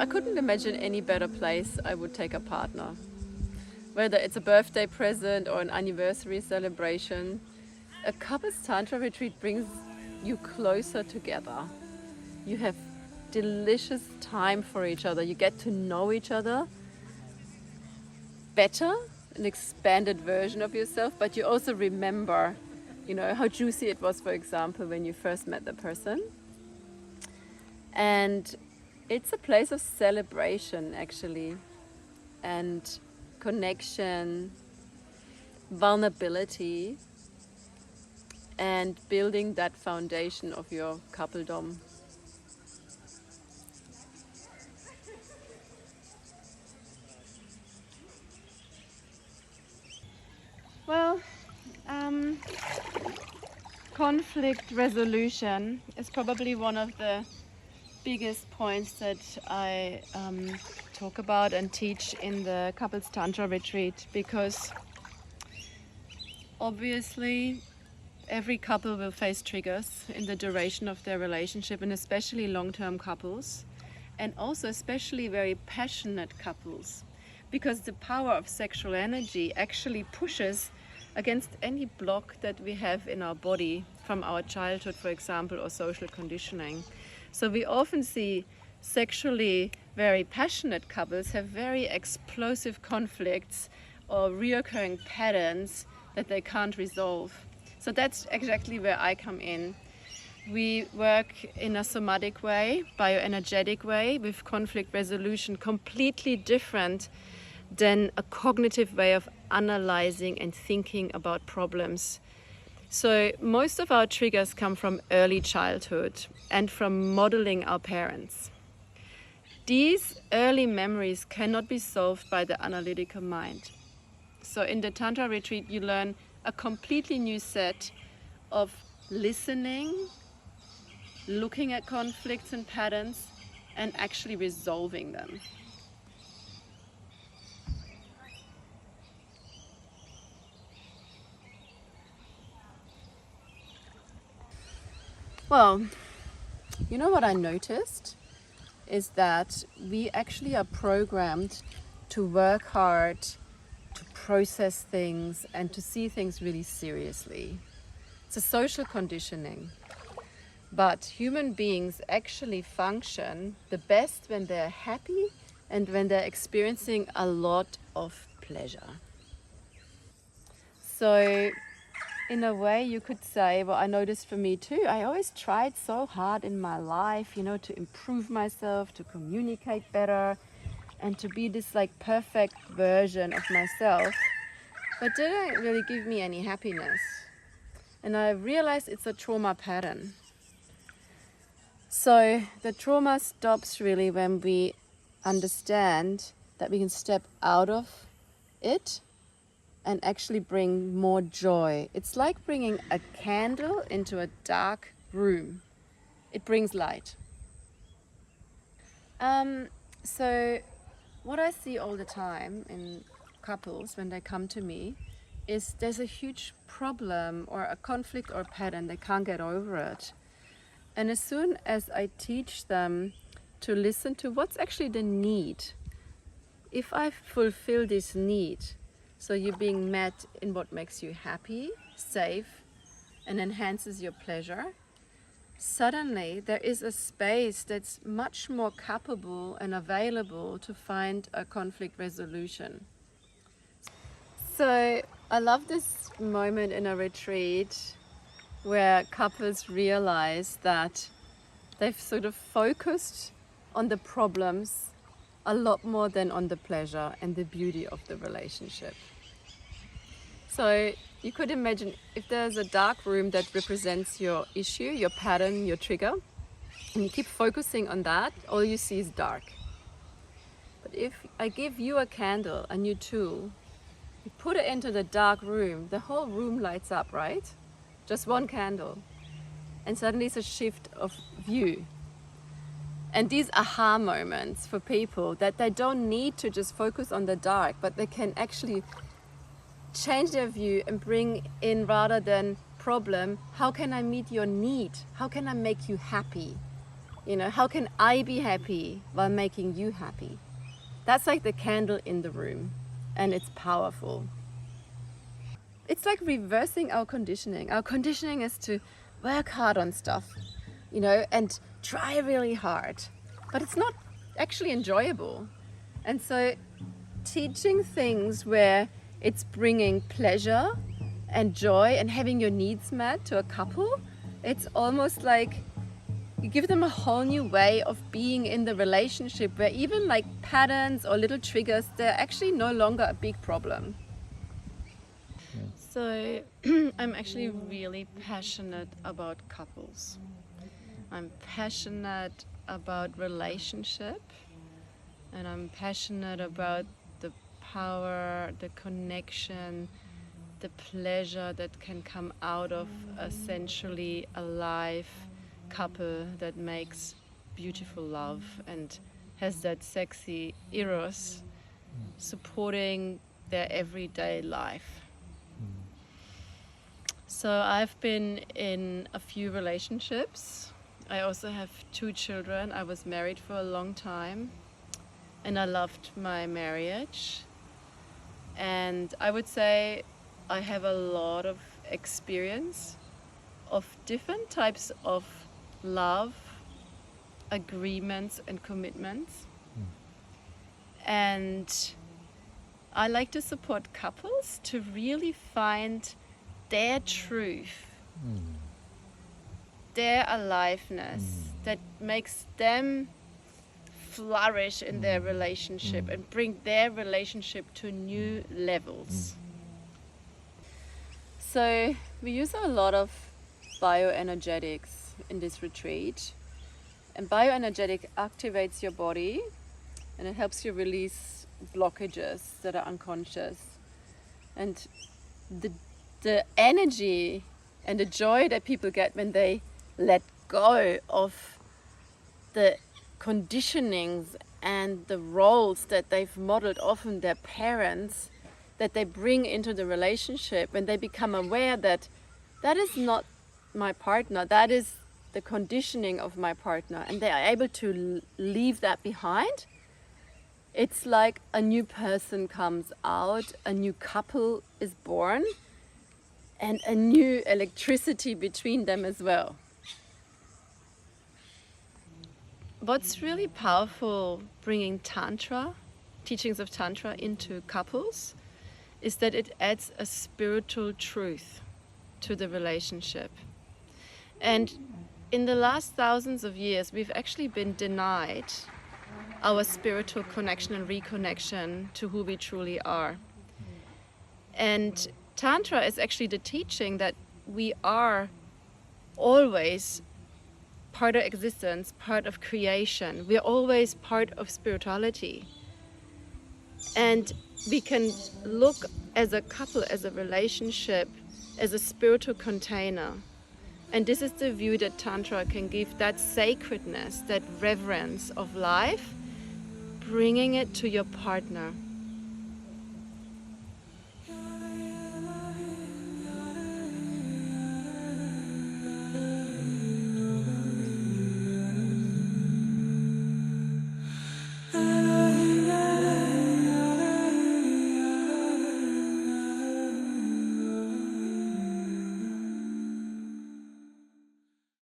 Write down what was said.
I couldn't imagine any better place I would take a partner. Whether it's a birthday present or an anniversary celebration, a couples tantra retreat brings you closer together. You have delicious time for each other. You get to know each other better, an expanded version of yourself, but you also remember, how juicy it was, for example, when you first met the person. And it's a place of celebration, actually, and connection, vulnerability, and building that foundation of your coupledom. Well, conflict resolution is probably one of the biggest points that I talk about and teach in the couples tantra retreat, because obviously every couple will face triggers in the duration of their relationship, and especially long-term couples, and also especially very passionate couples, because the power of sexual energy actually pushes against any block that we have in our body from our childhood, for example, or social conditioning. So we often see sexually very passionate couples have very explosive conflicts or reoccurring patterns that they can't resolve. So that's exactly where I come in. We work in a somatic way, bioenergetic way, with conflict resolution, completely different than a cognitive way of analyzing and thinking about problems. So most of our triggers come from early childhood and from modeling our parents. These early memories cannot be solved by the analytical mind. So in the Tantra retreat, you learn a completely new set of listening, looking at conflicts and patterns, and actually resolving them. Well, you know what I noticed is that we actually are programmed to work hard, to process things, and to see things really seriously. It's a social conditioning. But human beings actually function the best when they're happy and when they're experiencing a lot of pleasure. So in a way you could say, well, I noticed for me too, I always tried so hard in my life, to improve myself, to communicate better, and to be this perfect version of myself, but didn't really give me any happiness. And I realized it's a trauma pattern. So the trauma stops really when we understand that we can step out of it and actually bring more joy. It's like bringing a candle into a dark room. It brings light. So what I see all the time in couples when they come to me is there's a huge problem or a conflict or pattern, they can't get over it. And as soon as I teach them to listen to what's actually the need, if I fulfill this need, so you're being met in what makes you happy, safe, and enhances your pleasure, suddenly there is a space that's much more capable and available to find a conflict resolution. So I love this moment in a retreat where couples realize that they've sort of focused on the problems a lot more than on the pleasure and the beauty of the relationship. So you could imagine if there's a dark room that represents your issue, your pattern, your trigger, and you keep focusing on that, all you see is dark. But if I give you a candle, a new tool, you put it into the dark room, the whole room lights up, right? Just one candle. And suddenly it's a shift of view. And these aha moments for people that they don't need to just focus on the dark, but they can actually change their view and bring in, rather than problem, how can I meet your need? How can I make you happy? You know, how can I be happy while making you happy? That's like the candle in the room, and it's powerful. It's like reversing our conditioning. Our conditioning is to work hard on stuff, you know, and try really hard, but it's not actually enjoyable. And so teaching things where it's bringing pleasure and joy and having your needs met to a couple, it's almost like you give them a whole new way of being in the relationship, where even like patterns or little triggers, they're actually no longer a big problem. So I'm actually really passionate about couples. I'm passionate about relationship, and I'm passionate about the power, the connection, the pleasure that can come out of a sensually alive couple that makes beautiful love and has that sexy eros supporting their everyday life. So I've been in a few relationships. I also have 2 children. I was married for a long time and I loved my marriage. And I would say I have a lot of experience of different types of love, agreements and commitments. And I like to support couples to really find their truth, their aliveness that makes them flourish in their relationship and bring their relationship to new levels. So we use a lot of bioenergetics in this retreat, and bioenergetic activates your body and it helps you release blockages that are unconscious. And the energy and the joy that people get when they let go of the conditionings and the roles that they've modeled, often their parents, that they bring into the relationship, when they become aware that that is not my partner, that is the conditioning of my partner, and they are able to leave that behind, it's like a new person comes out, a new couple is born, and a new electricity between them as well. What's really powerful bringing Tantra, teachings of Tantra, into couples is that it adds a spiritual truth to the relationship. And in the last thousands of years, we've actually been denied our spiritual connection and reconnection to who we truly are. And Tantra is actually the teaching that we are always part of existence, part of creation. We're always part of spirituality. And we can look as a couple, as a relationship, as a spiritual container. And this is the view that Tantra can give, that sacredness, that reverence of life, bringing it to your partner.